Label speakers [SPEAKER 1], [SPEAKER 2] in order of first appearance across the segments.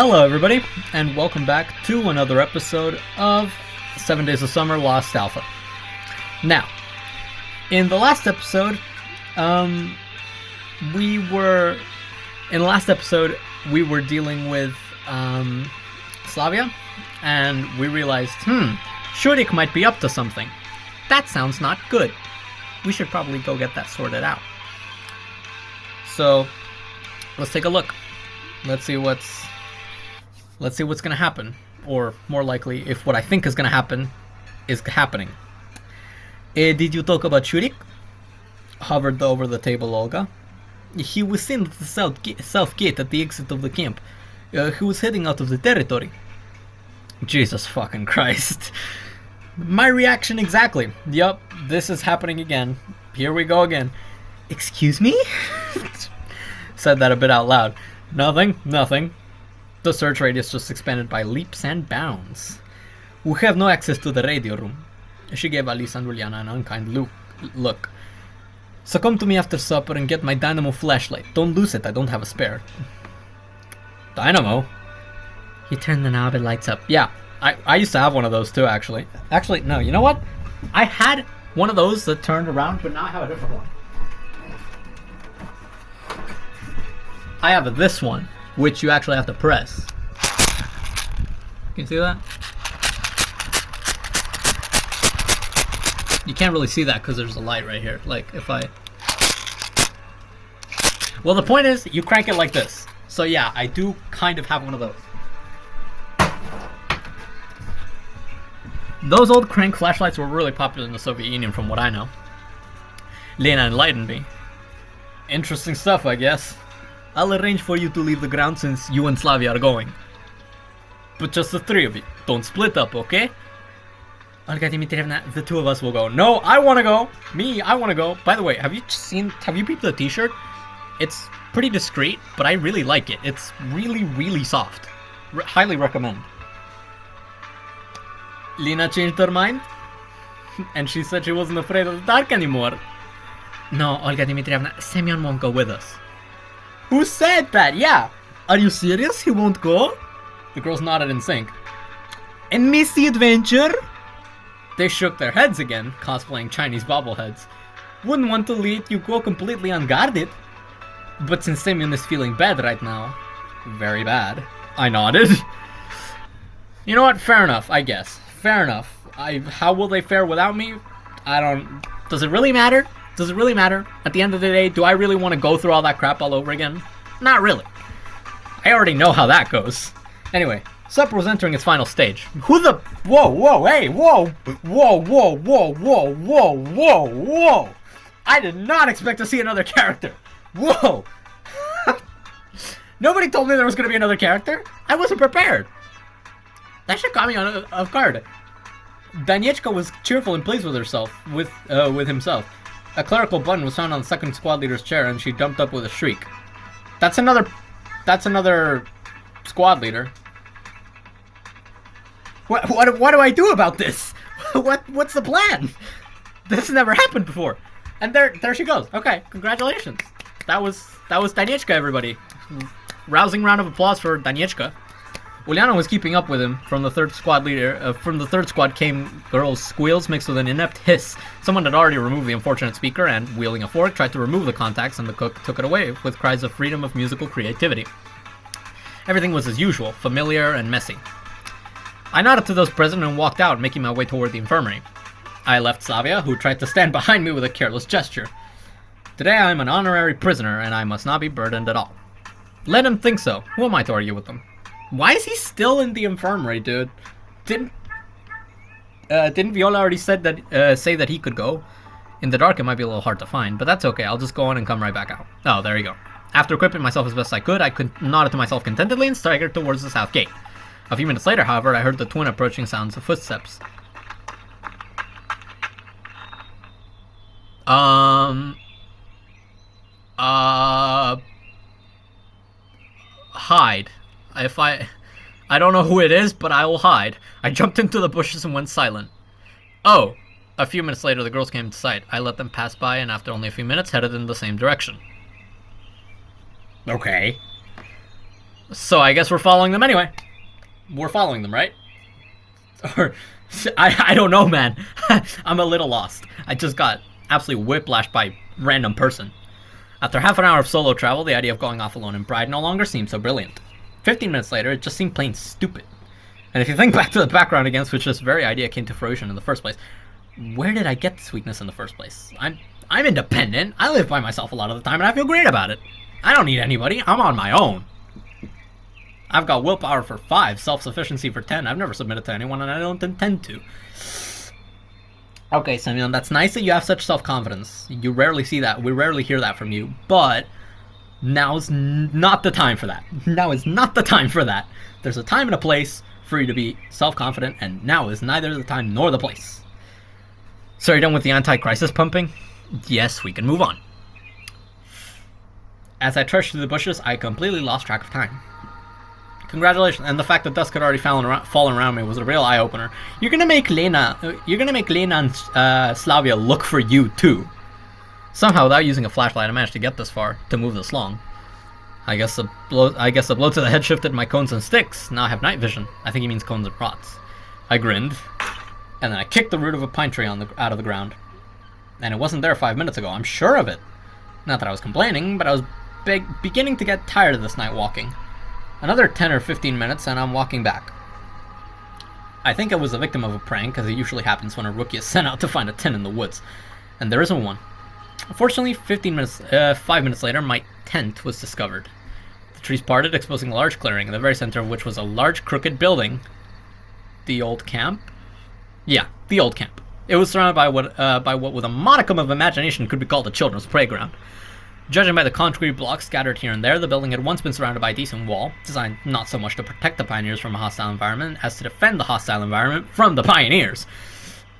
[SPEAKER 1] Hello, everybody, and welcome back to another episode of 7 Days of Summer Lost Alpha. Now, in the last episode, we were dealing with Slavya, and we realized, Shurik might be up to something. That sounds not good. We should probably go get that sorted out. So, let's take a look. Let's see what's gonna happen, or more likely, if what I think is gonna happen is happening. Did you talk about Shurik? Hovered over the table, Olga. He was in the south gate at the exit of the camp. He was heading out of the territory. Jesus fucking Christ. My reaction exactly. Yup, this is happening again. Here we go again. Excuse me? Said that a bit out loud. Nothing. The search radius just expanded by leaps and bounds. We have no access to the radio room. She gave Alice and Juliana an unkind look. So come to me after supper and get my dynamo flashlight. Don't lose it, I don't have a spare. Dynamo? You turn the knob, it lights up. Yeah, I used to have one of those too, actually. Actually, no, you know what? I had one of those that turned around, but now I have a different one. I have this one, which you actually have to press. Can you see that? You can't really see that because there's a light right here. Like, if I... Well, the point is, you crank it like this. So yeah, I do kind of have one of those. Those old crank flashlights were really popular in the Soviet Union, from what I know. Lena enlightened me. Interesting stuff, I guess. I'll arrange for you to leave the ground since you and Slavya are going. But just the three of you. Don't split up, okay? Olga Dimitrievna, the two of us will go. No, I want to go. I want to go. By the way, have you peeped the t-shirt? It's pretty discreet, but I really like it. It's really, really soft. Highly recommend. Lena changed her mind? And she said she wasn't afraid of the dark anymore. No, Olga Dimitrievna, Semyon won't go with us. Who said that? Yeah. Are you serious? He won't go? The girls nodded in sync. And miss the adventure? They shook their heads again, cosplaying Chinese bobbleheads. Wouldn't want to let you go completely unguarded. But since Semyon is feeling bad right now, very bad, I nodded. You know what? Fair enough, I guess. Fair enough. How will they fare without me? Does it really matter? Does it really matter? At the end of the day, do I really want to go through all that crap all over again? Not really. I already know how that goes. Anyway, supper was entering its final stage. Whoa, hey, whoa. I did not expect to see another character. Whoa. Nobody told me there was going to be another character. I wasn't prepared. That shit caught me off guard. Daniechka was cheerful and pleased with himself. A clerical button was found on the second squad leader's chair, and she jumped up with a shriek. That's another squad leader. What do I do about this? What's the plan? This has never happened before. And there she goes. Okay, congratulations. That was Daniechka, everybody. Rousing round of applause for Daniechka. Uliana was keeping up with him. From the third squad came girls' squeals mixed with an inept hiss. Someone had already removed the unfortunate speaker and, wielding a fork, tried to remove the contacts, and the cook took it away with cries of freedom of musical creativity. Everything was as usual, familiar and messy. I nodded to those present and walked out, making my way toward the infirmary. I left Slavya, who tried to stand behind me with a careless gesture. Today I am an honorary prisoner, and I must not be burdened at all. Let him think so. Who am I to argue with them? Why is he still in the infirmary, dude? Didn't Viola already say that he could go? In the dark, it might be a little hard to find, but that's okay. I'll just go on and come right back out. Oh, there you go. After equipping myself as best I could nodded to myself contentedly and staggered towards the south gate. A few minutes later, however, I heard the twin approaching sounds of footsteps. Hide. I don't know who it is, but I will hide. I jumped into the bushes and went silent. Oh. A few minutes later, the girls came into sight. I let them pass by, and after only a few minutes, headed in the same direction. Okay. So I guess we're following them anyway. We're following them, right? Or I don't know, man. I'm a little lost. I just got absolutely whiplashed by random person. After half an hour of solo travel, the idea of going off alone in Bride no longer seemed so brilliant. 15 minutes later, it just seemed plain stupid. And if you think back to the background against which this very idea came to fruition in the first place, where did I get this weakness in the first place? I'm independent. I live by myself a lot of the time, and I feel great about it. I don't need anybody. I'm on my own. I've got willpower for 5, self-sufficiency for 10. I've never submitted to anyone, and I don't intend to. Okay, Semyon, that's nice that you have such self-confidence. You rarely see that. We rarely hear that from you. But now's not the time for that. Now is not the time for that. There's a time and a place for you to be self-confident, and now is neither the time nor the place. So you're done with the anti-crisis pumping? Yes, we can move on. As I trudged through the bushes, I completely lost track of time. Congratulations, and the fact that dusk had already fallen around me was a real eye-opener. You're gonna make Lena and Slavya look for you too. Somehow, without using a flashlight, I managed to get this far, to move this long. I guess the blow to the head shifted my cones and sticks. Now I have night vision. I think he means cones and rods. I grinned, and then I kicked the root of a pine tree out of the ground. And it wasn't there 5 minutes ago, I'm sure of it. Not that I was complaining, but I was beginning to get tired of this night walking. Another 10 or 15 minutes and I'm walking back. I think I was a victim of a prank, as it usually happens when a rookie is sent out to find a tin in the woods. And there isn't one. Unfortunately, 5 minutes later, my tent was discovered. The trees parted, exposing a large clearing, in the very center of which was a large crooked building. The old camp? Yeah, the old camp. It was surrounded by what with a modicum of imagination could be called a children's playground. Judging by the concrete blocks scattered here and there, the building had once been surrounded by a decent wall, designed not so much to protect the pioneers from a hostile environment as to defend the hostile environment from the pioneers.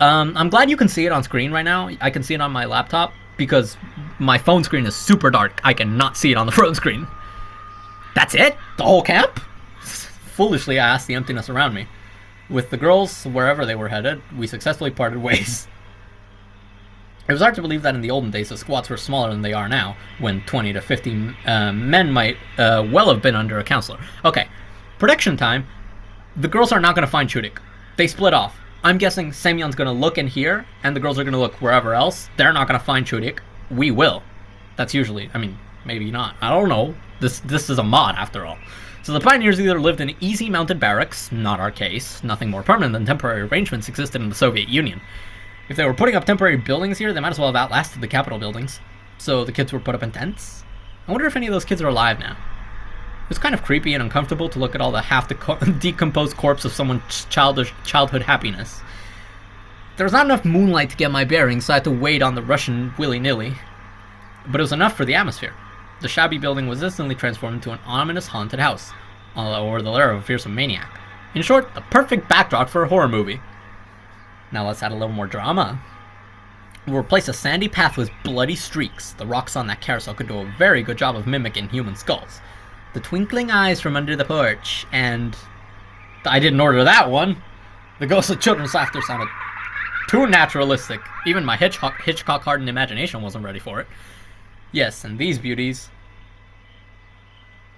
[SPEAKER 1] I'm glad you can see it on screen right now. I can see it on my laptop because my phone screen is super dark. I cannot see it on the phone screen. That's it? The whole camp? Foolishly, I asked the emptiness around me. With the girls, wherever they were headed, we successfully parted ways. It was hard to believe that in the olden days the squats were smaller than they are now, when 20 to 50 men might well have been under a counselor. Okay, prediction time. The girls are not going to find Chudik. They split off. I'm guessing Semyon's going to look in here, and the girls are going to look wherever else. They're not going to find Chudik. We will. That's usually, I mean, maybe not. I don't know. This is a mod, after all. So the pioneers either lived in easy mounted barracks, not our case. Nothing more permanent than temporary arrangements existed in the Soviet Union. If they were putting up temporary buildings here, they might as well have outlasted the Capitol buildings. So the kids were put up in tents? I wonder if any of those kids are alive now. It was kind of creepy and uncomfortable to look at all the half-decomposed corpse of someone's childhood happiness. There was not enough moonlight to get my bearings, so I had to wait on the Russian willy-nilly. But it was enough for the atmosphere. The shabby building was instantly transformed into an ominous haunted house, or the lair of a fearsome maniac. In short, the perfect backdrop for a horror movie. Now let's add a little more drama. We'll replace a sandy path with bloody streaks. The rocks on that carousel could do a very good job of mimicking human skulls. The twinkling eyes from under the porch, and... I didn't order that one! The ghostly children's laughter sounded too naturalistic. Even my Hitchcock-hardened imagination wasn't ready for it. Yes, and these beauties...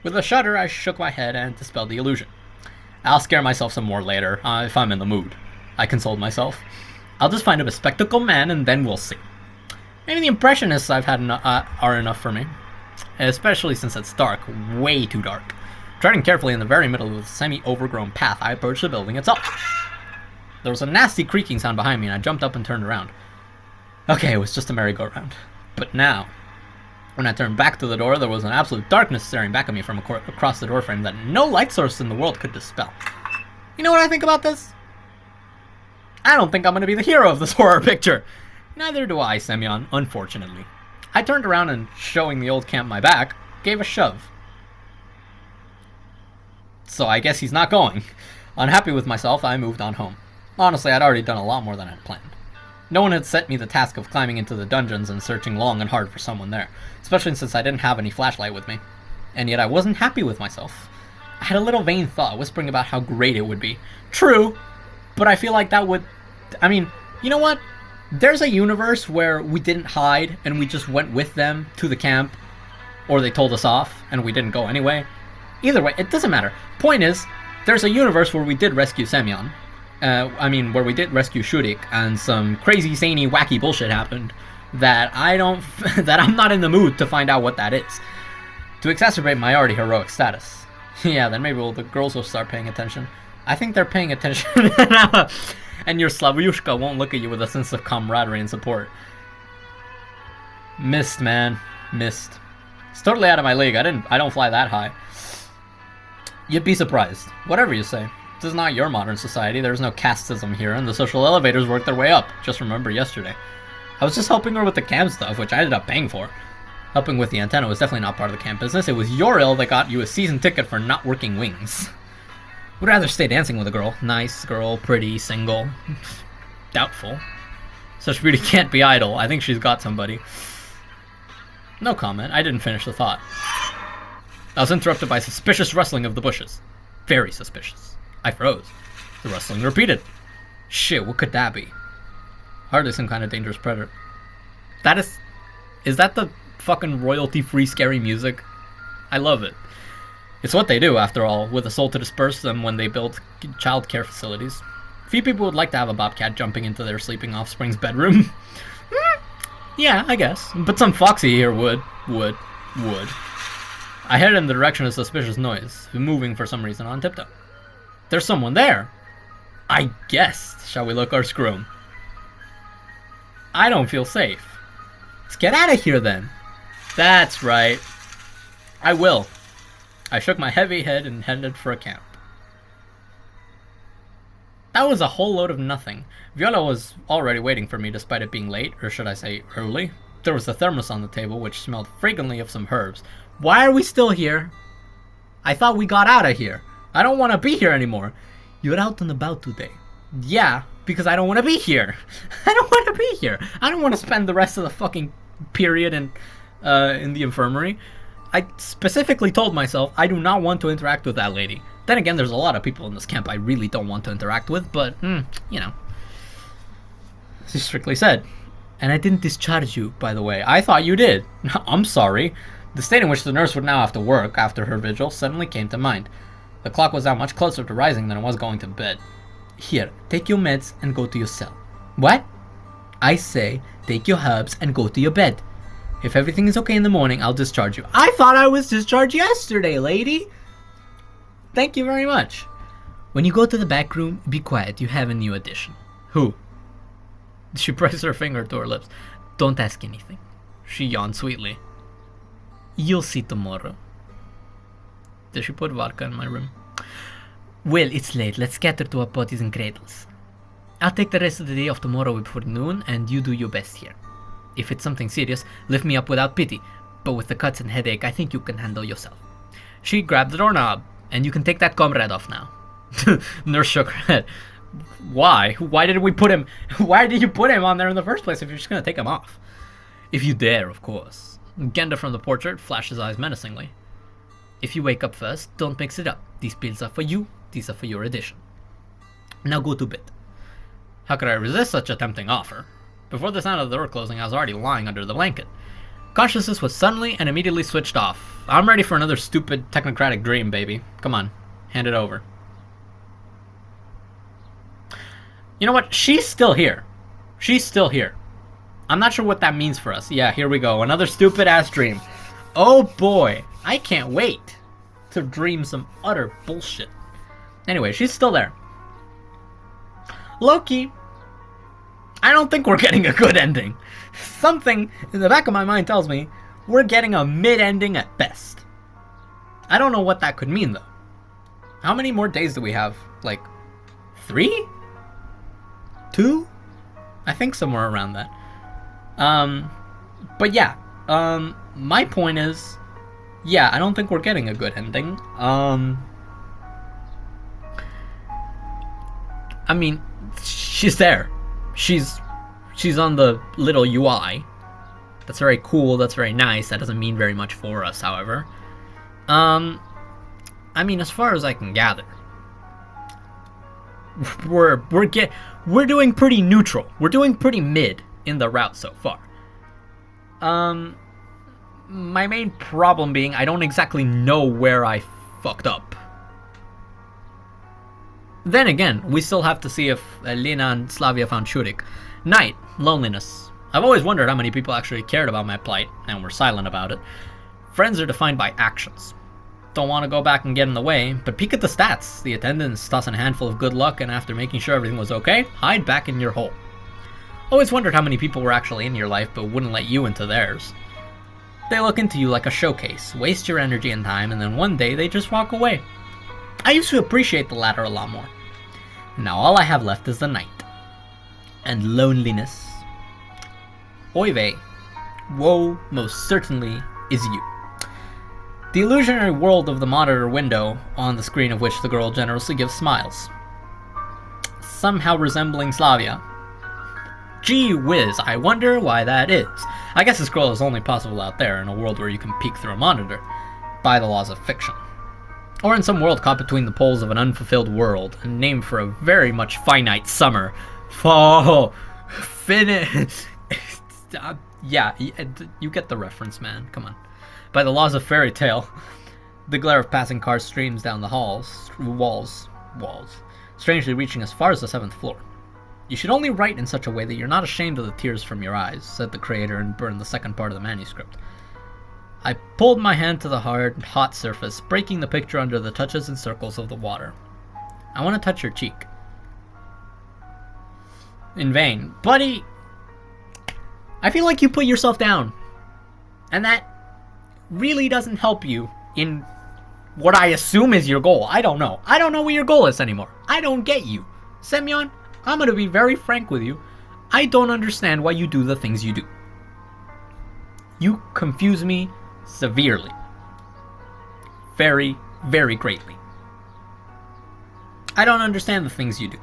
[SPEAKER 1] With a shudder, I shook my head and dispelled the illusion. I'll scare myself some more later, if I'm in the mood. I consoled myself. I'll just find a bespectacled man and then we'll see. Maybe the impressionists I've had are enough for me. Especially since it's dark, way too dark. Treading carefully in the very middle of the semi-overgrown path, I approached the building itself. There was a nasty creaking sound behind me and I jumped up and turned around. Okay, it was just a merry-go-round. But now, when I turned back to the door, there was an absolute darkness staring back at me from across the doorframe that no light source in the world could dispel. You know what I think about this? I don't think I'm going to be the hero of this horror picture. Neither do I, Semyon, unfortunately. I turned around and, showing the old camp my back, gave a shove. So I guess he's not going. Unhappy with myself, I moved on home. Honestly, I'd already done a lot more than I'd planned. No one had set me the task of climbing into the dungeons and searching long and hard for someone there, especially since I didn't have any flashlight with me. And yet I wasn't happy with myself. I had a little vain thought, whispering about how great it would be. True, but I feel like that would... I mean, you know what? There's a universe where we didn't hide and we just went with them to the camp, or they told us off and we didn't go anyway. Either way, it doesn't matter. Point is, there's a universe where we did rescue Semyon. Where we did rescue Shurik, and some crazy, zany, wacky bullshit happened that that I'm not in the mood to find out what that is. To exacerbate my already heroic status. Yeah, then maybe the girls will start paying attention. I think they're paying attention now. And your Slavyushka won't look at you with a sense of camaraderie and support. Missed, man. Missed. It's totally out of my league. I don't fly that high. You'd be surprised. Whatever you say. This is not your modern society. There's no casteism here, and the social elevators work their way up. Just remember yesterday. I was just helping her with the cam stuff, which I ended up paying for. Helping with the antenna was definitely not part of the camp business. It was your ill that got you a season ticket for not working wings. Would rather stay dancing with a girl. Nice girl, pretty, single. Doubtful. Such beauty can't be idle. I think she's got somebody. No comment. I didn't finish the thought. I was interrupted by suspicious rustling of the bushes. Very suspicious. I froze. The rustling repeated. Shit, what could that be? Hardly some kind of dangerous predator. That is that the fucking royalty-free scary music? I love it. It's what they do, after all, with a soul to disperse them when they build child care facilities. Few people would like to have a bobcat jumping into their sleeping offspring's bedroom. Yeah, I guess. But some foxy here would. I headed in the direction of suspicious noise, moving for some reason on tiptoe. There's someone there. I guessed. Shall we look or screw 'em? I don't feel safe. Let's get out of here then. That's right. I will. I shook my heavy head and headed for a camp. That was a whole load of nothing. Viola was already waiting for me despite it being late, or should I say early. There was a thermos on the table which smelled fragrantly of some herbs. Why are we still here? I thought we got out of here. I don't want to be here anymore. You're out and about today. Yeah, because I don't want to be here. I don't want to be here. I don't want to spend the rest of the fucking period in the infirmary. I specifically told myself I do not want to interact with that lady. Then again, there's a lot of people in this camp I really don't want to interact with, but, you know. She strictly said. And I didn't discharge you, by the way. I thought you did. I'm sorry. The state in which the nurse would now have to work after her vigil suddenly came to mind. The clock was now much closer to rising than it was going to bed. Here, take your meds and go to your cell. What? I say, take your herbs and go to your bed. If everything is okay in the morning, I'll discharge you. I thought I was discharged yesterday, lady. Thank you very much. When you go to the back room, be quiet. You have a new addition. Who? She pressed her finger to her lips. Don't ask anything. She yawned sweetly. You'll see tomorrow. Did she put vodka in my room? Well, it's late. Let's scatter to our potties and cradles. I'll take the rest of the day off tomorrow before noon, and you do your best here. If it's something serious, lift me up without pity. But with the cuts and headache, I think you can handle yourself. She grabbed the doorknob, and you can take that comrade off now. Nurse shook her head. Why? Why did we put him? Why did you put him on there in the first place if you're just gonna take him off? If you dare, of course. Genda from the portrait flashed his eyes menacingly. If you wake up first, don't mix it up. These pills are for you, these are for your addition. Now go to bed. How could I resist such a tempting offer? Before the sound of the door closing, I was already lying under the blanket. Consciousness was suddenly and immediately switched off. I'm ready for another stupid technocratic dream, baby. Come on, hand it over. You know what? She's still here. She's still here. I'm not sure what that means for us. Yeah, here we go. Another stupid ass dream. Oh boy. I can't wait to dream some utter bullshit. Anyway, she's still there. Loki. I don't think we're getting a good ending. Something in the back of my mind tells me we're getting a mid-ending at best. I don't know what that could mean, though. How many more days do we have? Like, 3? 2? I think somewhere around that. But yeah. My point is, yeah, I don't think we're getting a good ending. I mean, she's there. She's on the little UI. That's very cool, that's very nice. That doesn't mean very much for us, however. I mean, as far as I can gather, we're doing pretty neutral. We're doing pretty mid in the route so far. My main problem being I don't exactly know where I fucked up. Then again, we still have to see if Lena and Slavya found Shurik. Night, loneliness. I've always wondered how many people actually cared about my plight, and were silent about it. Friends are defined by actions. Don't want to go back and get in the way, but peek at the stats. The attendants toss in a handful of good luck, and after making sure everything was okay, hide back in your hole. Always wondered how many people were actually in your life, but wouldn't let you into theirs. They look into you like a showcase, waste your energy and time, and then one day they just walk away. I used to appreciate the latter a lot more. Now all I have left is the night. And loneliness. Oy vey. Woe most certainly is you. The illusionary world of the monitor window, on the screen of which the girl generously gives smiles. Somehow resembling Slavya. Gee whiz, I wonder why that is. I guess this girl is only possible out there, in a world where you can peek through a monitor, by the laws of fiction. Or in some world caught between the poles of an unfulfilled world, and named for a very much finite summer. Fall. Finish. Yeah, you get the reference, man. Come on. By the laws of fairy tale, the glare of passing cars streams down the walls, strangely reaching as far as the 7th floor. You should only write in such a way that you're not ashamed of the tears from your eyes, said the creator and burned the second part of the manuscript. I pulled my hand to the hard, hot surface, breaking the picture under the touches and circles of the water. I want to touch your cheek. In vain. Buddy, I feel like you put yourself down. And that really doesn't help you in what I assume is your goal. I don't know. I don't know what your goal is anymore. I don't get you. Semyon, I'm going to be very frank with you. I don't understand why you do the things you do. You confuse me severely. Very, very greatly. I don't understand the things you do.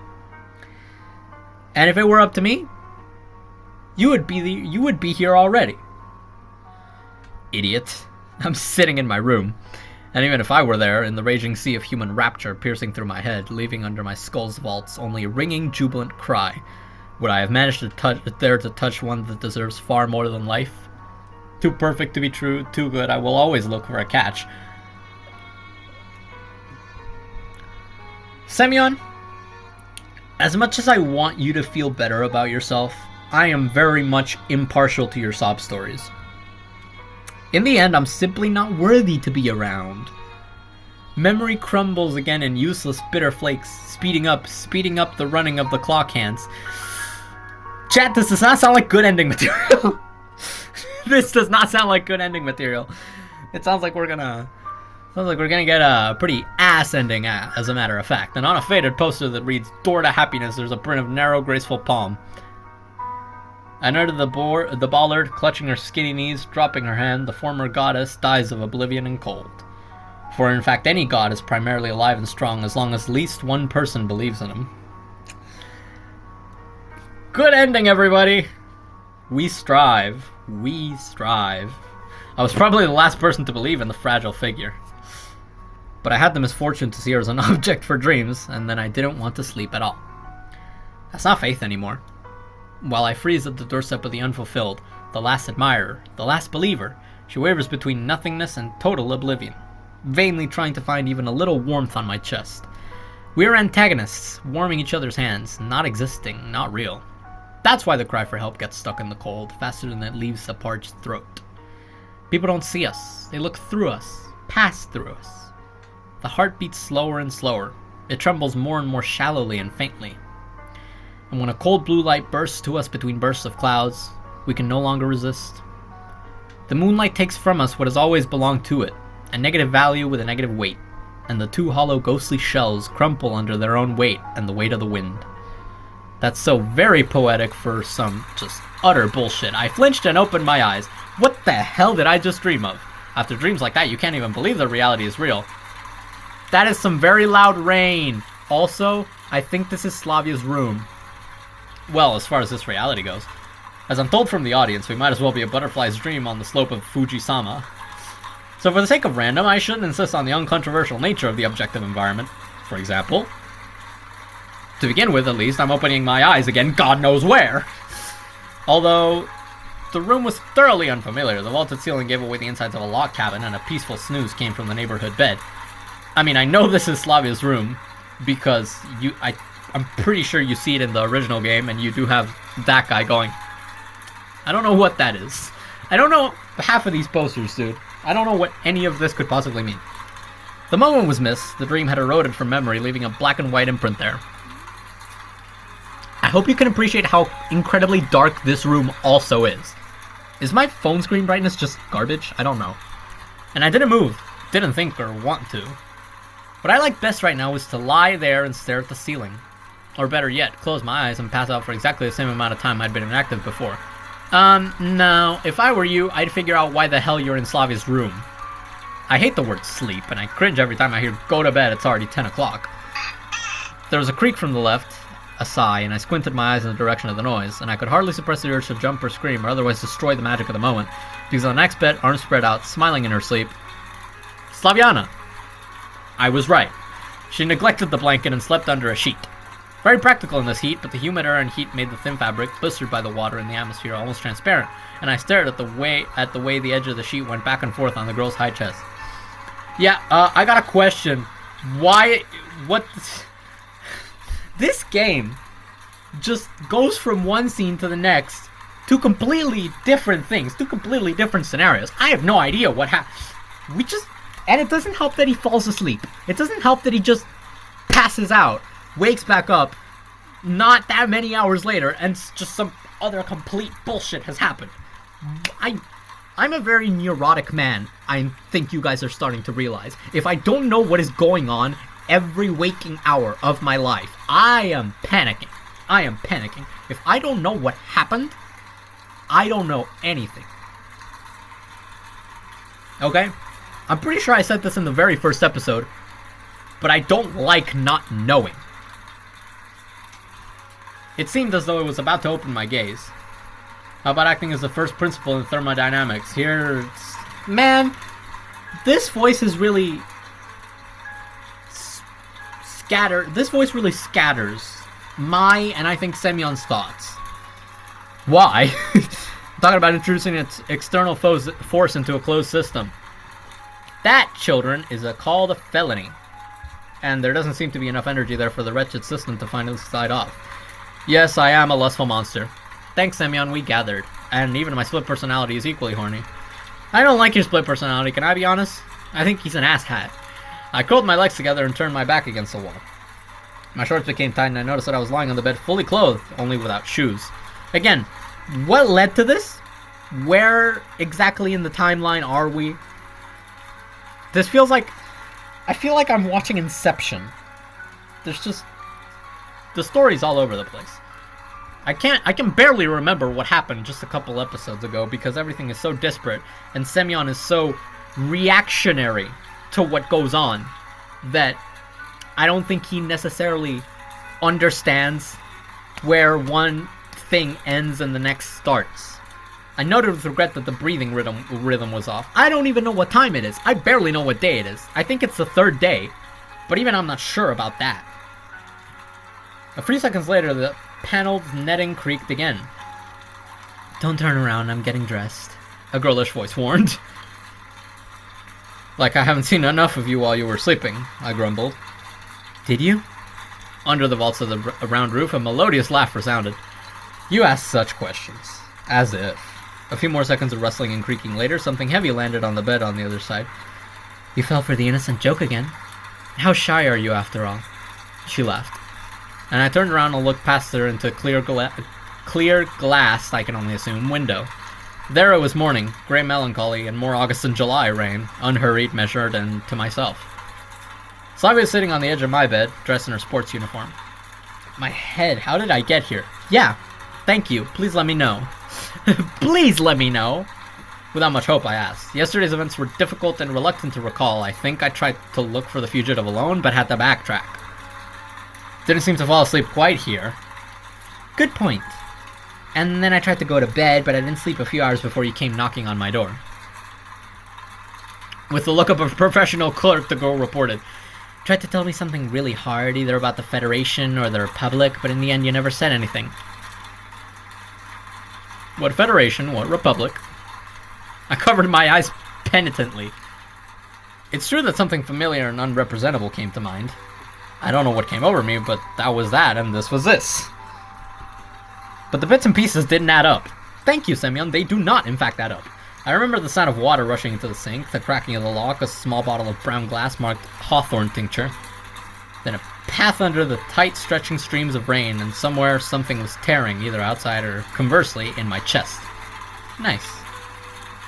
[SPEAKER 1] And if it were up to me, you would be here already. Idiot. I'm sitting in my room. And even if I were there, in the raging sea of human rapture piercing through my head, leaving under my skull's vaults only a ringing, jubilant cry, would I have managed to touch one that deserves far more than life? Too perfect to be true, too good, I will always look for a catch. Semyon, as much as I want you to feel better about yourself, I am very much impartial to your sob stories. In the end, I'm simply not worthy to be around. Memory crumbles again in useless bitter flakes, speeding up the running of the clock hands. Chat, this does not sound like good ending material. This does not sound like good ending material. It sounds like we're gonna get a pretty ass ending, as a matter of fact. And on a faded poster that reads "Door to Happiness," there's a print of narrow, graceful palm. And under the bollard, clutching her skinny knees, dropping her hand, the former goddess dies of oblivion and cold. For in fact, any god is primarily alive and strong as long as at least one person believes in him. Good ending, everybody! We strive. We strive. I was probably the last person to believe in the fragile figure. But I had the misfortune to see her as an object for dreams, and then I didn't want to sleep at all. That's not faith anymore. While I freeze at the doorstep of the unfulfilled, the last admirer, the last believer, she wavers between nothingness and total oblivion, vainly trying to find even a little warmth on my chest. We are antagonists, warming each other's hands, not existing, not real. That's why the cry for help gets stuck in the cold, faster than it leaves the parched throat. People don't see us, they look through us, pass through us. The heart beats slower and slower, it trembles more and more shallowly and faintly. And when a cold blue light bursts to us between bursts of clouds, we can no longer resist. The moonlight takes from us what has always belonged to it, a negative value with a negative weight, and the two hollow ghostly shells crumple under their own weight and the weight of the wind. That's so very poetic for some just utter bullshit. I flinched and opened my eyes. What the hell did I just dream of? After dreams like that, you can't even believe that reality is real. That is some very loud rain. Also, I think this is Slavya's room. Well, as far as this reality goes. As I'm told from the audience, we might as well be a butterfly's dream on the slope of Fuji-sama. So for the sake of random, I shouldn't insist on the uncontroversial nature of the objective environment. For example, to begin with, at least, I'm opening my eyes again, God knows where. Although, the room was thoroughly unfamiliar. The vaulted ceiling gave away the insides of a log cabin, and a peaceful snooze came from the neighborhood bed. I mean, I know this is Slavya's room because I'm pretty sure you see it in the original game, and you do have that guy going. I don't know what that is. I don't know half of these posters, dude. I don't know what any of this could possibly mean. The moment was missed. The dream had eroded from memory, leaving a black and white imprint there. I hope you can appreciate how incredibly dark this room also is. Is my phone screen brightness just garbage? I don't know. And I didn't move, didn't think or want to. What I like best right now is to lie there and stare at the ceiling. Or better yet, close my eyes and pass out for exactly the same amount of time I'd been inactive before. No. If I were you, I'd figure out why the hell you're in Slavya's room. I hate the word sleep, and I cringe every time I hear go to bed, it's already 10 o'clock. There was a creak from the left, a sigh, and I squinted my eyes in the direction of the noise, and I could hardly suppress the urge to jump or scream or otherwise destroy the magic of the moment, because on the next bed, arms spread out, smiling in her sleep. Slavyana! I was right. She neglected the blanket and slept under a sheet. Very practical in this heat, but the humid air and heat made the thin fabric, blistered by the water in the atmosphere, almost transparent, and I stared at the way the edge of the sheet went back and forth on the girl's high chest. Yeah, I got a question. This game just goes from one scene to the next, two completely different things, two completely different scenarios. I have no idea what happened. And it doesn't help that he falls asleep. It doesn't help that he just passes out, wakes back up, not that many hours later, and just some other complete bullshit has happened. I'm a very neurotic man, I think you guys are starting to realize. If I don't know what is going on every waking hour of my life, I am panicking. If I don't know what happened, I don't know anything. Okay? I'm pretty sure I said this in the very first episode, but I don't like not knowing. It seemed as though it was about to open my gaze. How about acting as the first principle in thermodynamics? Man, this voice is really This voice really scatters my, and I think Semyon's thoughts. Why? Talking about introducing its external force into a closed system. That, children, is called a felony. And there doesn't seem to be enough energy there for the wretched system to finally slide off. Yes, I am a lustful monster. Thanks, Semyon, we gathered. And even my split personality is equally horny. I don't like your split personality, can I be honest? I think he's an asshat. I curled my legs together and turned my back against the wall. My shorts became tight and I noticed that I was lying on the bed fully clothed, only without shoes. Again, what led to this? Where exactly in the timeline are we? This feels like... I feel like I'm watching Inception. There's just... the story's all over the place. I can barely remember what happened just a couple episodes ago because everything is so disparate and Semyon is so reactionary to what goes on that I don't think he necessarily understands where one thing ends and the next starts. I noted with regret that the breathing rhythm was off. I don't even know what time it is. I barely know what day it is. I think it's the third day, but even I'm not sure about that. A few seconds later, the paneled netting creaked again. Don't turn around, I'm getting dressed, a girlish voice warned. Like I haven't seen enough of you while you were sleeping, I grumbled. Did you? Under the vaults of the round roof, a melodious laugh resounded. You ask such questions. As if. A few more seconds of rustling and creaking later, something heavy landed on the bed on the other side. You fell for the innocent joke again. How shy are you, after all? She laughed. And I turned around and looked past her into clear glass, I can only assume, window. There it was morning, grey melancholy, and more August than July rain, unhurried, measured, and to myself. Slavya was sitting on the edge of my bed, dressed in her sports uniform. My head, how did I get here? Yeah, thank you, please let me know. Please let me know! Without much hope, I asked. Yesterday's events were difficult and reluctant to recall. I think I tried to look for the fugitive alone, but had to backtrack. Didn't seem to fall asleep quite here. Good point. And then I tried to go to bed, but I didn't sleep a few hours before you came knocking on my door. With the look of a professional clerk, the girl reported. Tried to tell me something really hard, either about the Federation or the Republic, but in the end you never said anything. What Federation? What Republic? I covered my eyes penitently. It's true that something familiar and unrepresentable came to mind. I don't know what came over me, but that was that, and this was this. But the bits and pieces didn't add up. Thank you, Semyon, they do not, in fact, add up. I remember the sound of water rushing into the sink, the cracking of the lock, a small bottle of brown glass marked hawthorn tincture. Then a path under the tight, stretching streams of rain, and somewhere something was tearing, either outside or, conversely, in my chest. Nice.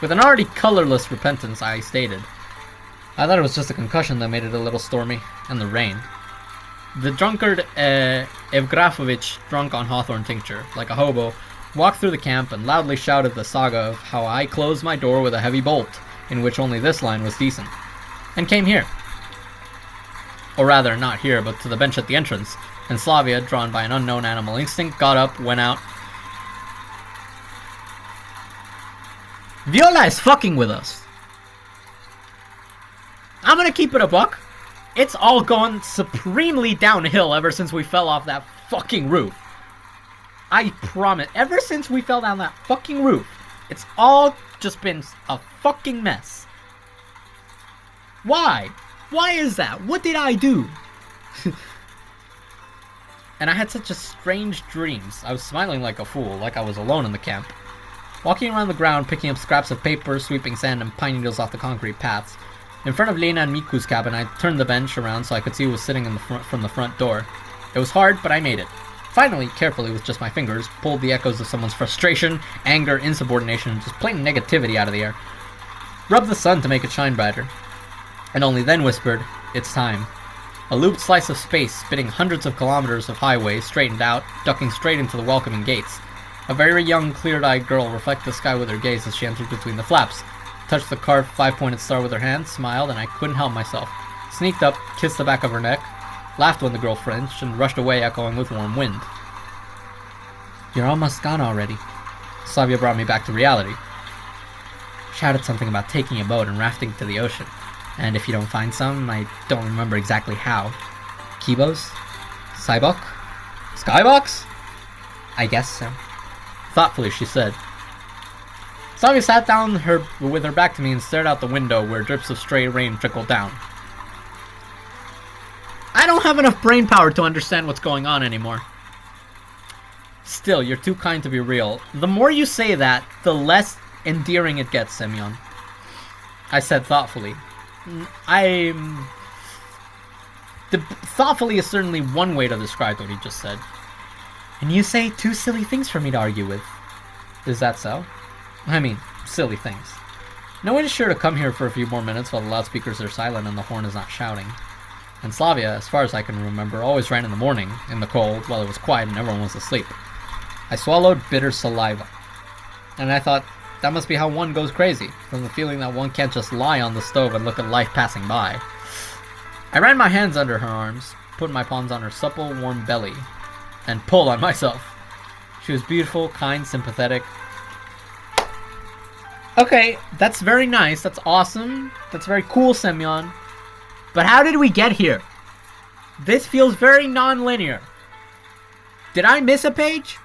[SPEAKER 1] With an already colorless repentance, I stated, I thought it was just a concussion that made it a little stormy, and the rain. The drunkard Evgrafovich, drunk on hawthorn tincture, like a hobo, walked through the camp and loudly shouted the saga of how I closed my door with a heavy bolt, in which only this line was decent, and came here. Or rather, not here, but to the bench at the entrance, and Slavya, drawn by an unknown animal instinct, got up, went out. Viola is fucking with us. I'm gonna keep it a buck. It's all gone supremely downhill ever since we fell off that fucking roof. I promise. Ever since we fell down that fucking roof, it's all just been a fucking mess. Why? Why is that? What did I do? And I had such a strange dreams. I was smiling like a fool, like I was alone in the camp. Walking around the ground, picking up scraps of paper, sweeping sand and pine needles off the concrete paths. In front of Lena and Miku's cabin, I turned the bench around so I could see who was sitting in the from the front door. It was hard, but I made it. Finally, carefully with just my fingers, pulled the echoes of someone's frustration, anger, insubordination, and just plain negativity out of the air. Rubbed the sun to make it shine brighter. And only then whispered, it's time. A looped slice of space, spitting hundreds of kilometers of highway, straightened out, ducking straight into the welcoming gates. A very young, clear-eyed girl reflected the sky with her gaze as she entered between the flaps, touched the carved five-pointed star with her hand, smiled, and I couldn't help myself. Sneaked up, kissed the back of her neck, laughed when the girl flinched, and rushed away echoing with warm wind. You're almost gone already. Slavya brought me back to reality. Shouted something about taking a boat and rafting to the ocean. And if you don't find some, I don't remember exactly how. Kibos? Sybok? Skybox? I guess so. Thoughtfully, she said. Slavya sat down with her back to me and stared out the window where drips of stray rain trickled down. I don't have enough brain power to understand what's going on anymore. Still, you're too kind to be real. The more you say that, the less endearing it gets, Semyon. I said thoughtfully. Thoughtfully is certainly one way to describe what he just said. And you say two silly things for me to argue with. Is that so? I mean, silly things. No one is sure to come here for a few more minutes while the loudspeakers are silent and the horn is not shouting. And Slavya, as far as I can remember, always ran in the morning, in the cold, while it was quiet and everyone was asleep. I swallowed bitter saliva. And I thought, that must be how one goes crazy, from the feeling that one can't just lie on the stove and look at life passing by. I ran my hands under her arms, put my palms on her supple, warm belly, and pulled on myself. She was beautiful, kind, sympathetic. Okay, that's very nice, that's awesome, that's very cool, Semyon. But how did we get here? This feels very non-linear. Did I miss a page?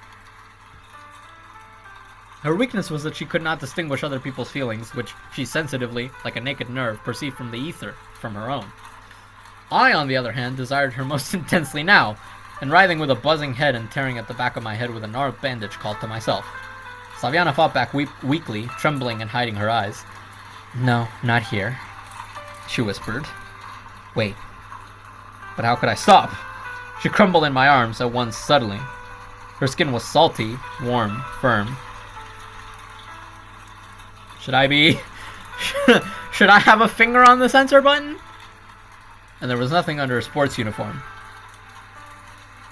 [SPEAKER 1] Her weakness was that she could not distinguish other people's feelings, which she sensitively, like a naked nerve, perceived from the ether, from her own. I, on the other hand, desired her most intensely now, and writhing with a buzzing head and tearing at the back of my head with a gnarled bandage, called to myself. Slavyana fought back weakly, trembling and hiding her eyes. No, not here, she whispered. Wait. But how could I stop? She crumbled in my arms at once suddenly. Her skin was salty, warm, firm. Should I have a finger on the censor button? And there was nothing under her sports uniform.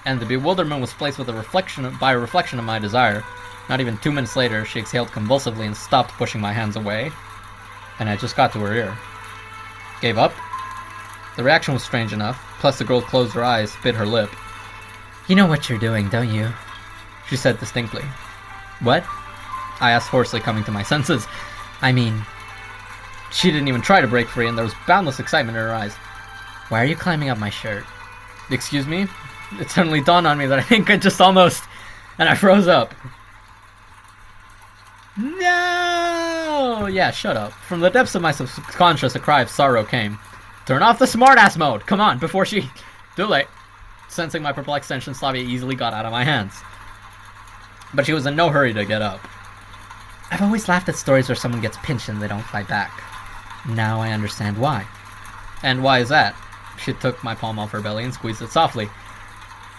[SPEAKER 1] And the bewilderment was placed with a reflection of my desire. Not even 2 minutes later, she exhaled convulsively and stopped pushing my hands away. And I just got to her ear. Gave up? The reaction was strange enough, plus the girl closed her eyes, bit her lip. You know what you're doing, don't you? She said distinctly. What? I asked hoarsely, coming to my senses. I mean, she didn't even try to break free, and there was boundless excitement in her eyes. Why are you climbing up my shirt? Excuse me? It suddenly dawned on me that I think I just almost... And I froze up. No! yeah, shut up. From the depths of my subconscious, a cry of sorrow came. Turn off the smartass mode! Come on, before she... Too late. Sensing my perplexed tension, Slavya easily got out of my hands. But she was in no hurry to get up. I've always laughed at stories where someone gets pinched and they don't fight back. Now I understand why. And why is that? She took my palm off her belly and squeezed it softly.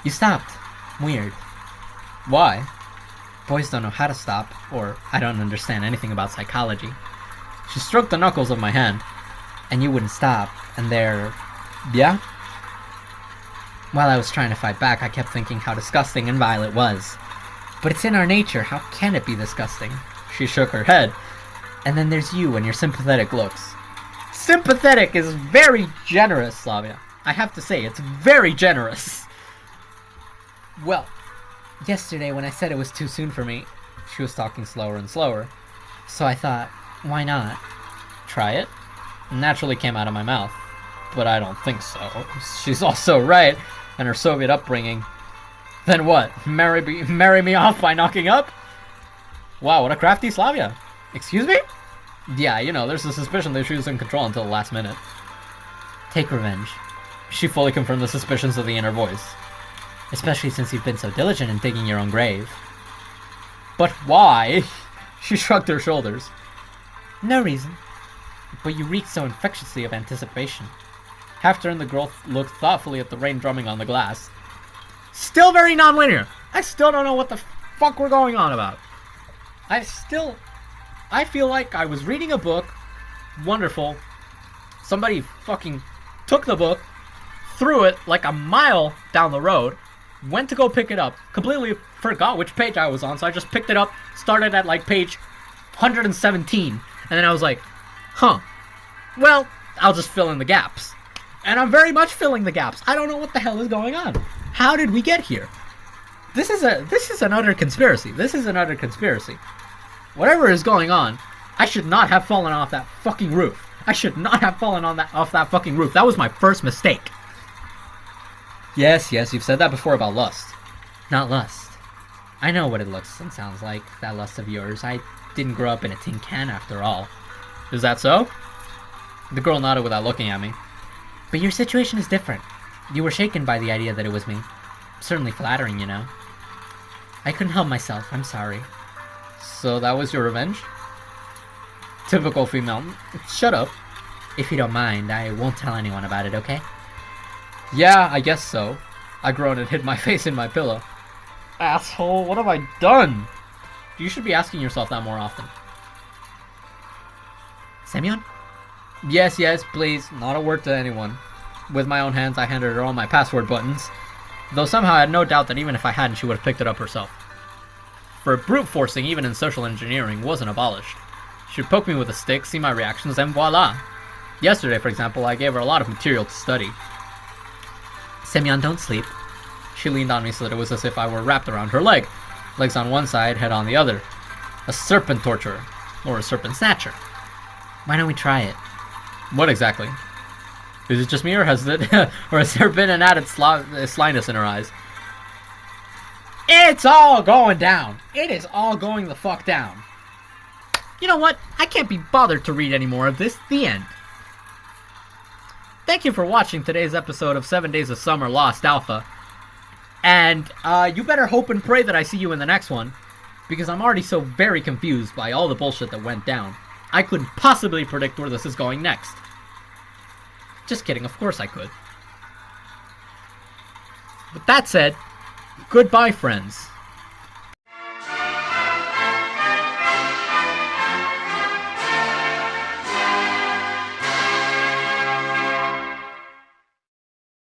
[SPEAKER 1] You stopped. Weird. Why? Boys don't know how to stop, or I don't understand anything about psychology. She stroked the knuckles of my hand. And you wouldn't stop, and there... Yeah? While I was trying to fight back, I kept thinking how disgusting and vile it was. But it's in our nature, how can it be disgusting? She shook her head. And then there's you and your sympathetic looks. Sympathetic is very generous, Slavya. I have to say, it's very generous. Well, yesterday when I said it was too soon for me, she was talking slower and slower. So I thought, why not? Try it? Naturally came out of my mouth. But I don't think so. She's also right, and her Soviet upbringing. Then what? Marry me off by knocking up? Wow, what a crafty Slavya. Excuse me? Yeah, you know, there's a suspicion that she was in control until the last minute. Take revenge. She fully confirmed the suspicions of the inner voice. Especially since you've been so diligent in digging your own grave. But why? She shrugged her shoulders. No reason. But you reek so infectiously of anticipation. Half turned, the girl looked thoughtfully at the rain drumming on the glass. Still very non-linear. I still don't know what the fuck we're going on about. I feel like I was reading a book. Wonderful. Somebody fucking took the book, threw it like a mile down the road, went to go pick it up, completely forgot which page I was on, so I just picked it up, started at like page 117, and then I was like, huh, well, I'll just fill in the gaps. And I'm very much filling the gaps. I don't know what the hell is going on. How did we get here? This is an utter conspiracy. This is an utter conspiracy. Whatever is going on, I should not have fallen off that fucking roof. I should not have fallen off that fucking roof. That was my first mistake. Yes, you've said that before about lust. Not lust. I know what it looks and sounds like, that lust of yours. I didn't grow up in a tin can after all. Is that so? The girl nodded without looking at me. But your situation is different. You were shaken by the idea that it was me. Certainly flattering, you know. I couldn't help myself, I'm sorry. So that was your revenge? Typical female. Shut up. If you don't mind, I won't tell anyone about it, okay? Yeah, I guess so. I groaned and hid my face in my pillow. Asshole, what have I done? You should be asking yourself that more often. Semyon? Yes, please. Not a word to anyone. With my own hands, I handed her all my password buttons. Though somehow I had no doubt that even if I hadn't, she would have picked it up herself. For brute forcing, even in social engineering, wasn't abolished. She'd poke me with a stick, see my reactions, and voila! Yesterday, for example, I gave her a lot of material to study. Semyon, don't sleep. She leaned on me so that it was as if I were wrapped around her leg. Legs on one side, head on the other. A serpent torturer. Or a serpent snatcher. Why don't we try it? What exactly? Is it just me, or has there been an added slyness in her eyes? It's all going down. It is all going the fuck down. You know what? I can't be bothered to read any more of this. The end. Thank you for watching today's episode of 7 Days of Summer Lost Alpha. And you better hope and pray that I see you in the next one, because I'm already so very confused by all the bullshit that went down. I couldn't possibly predict where this is going next. Just kidding, of course I could. With that said, goodbye, friends.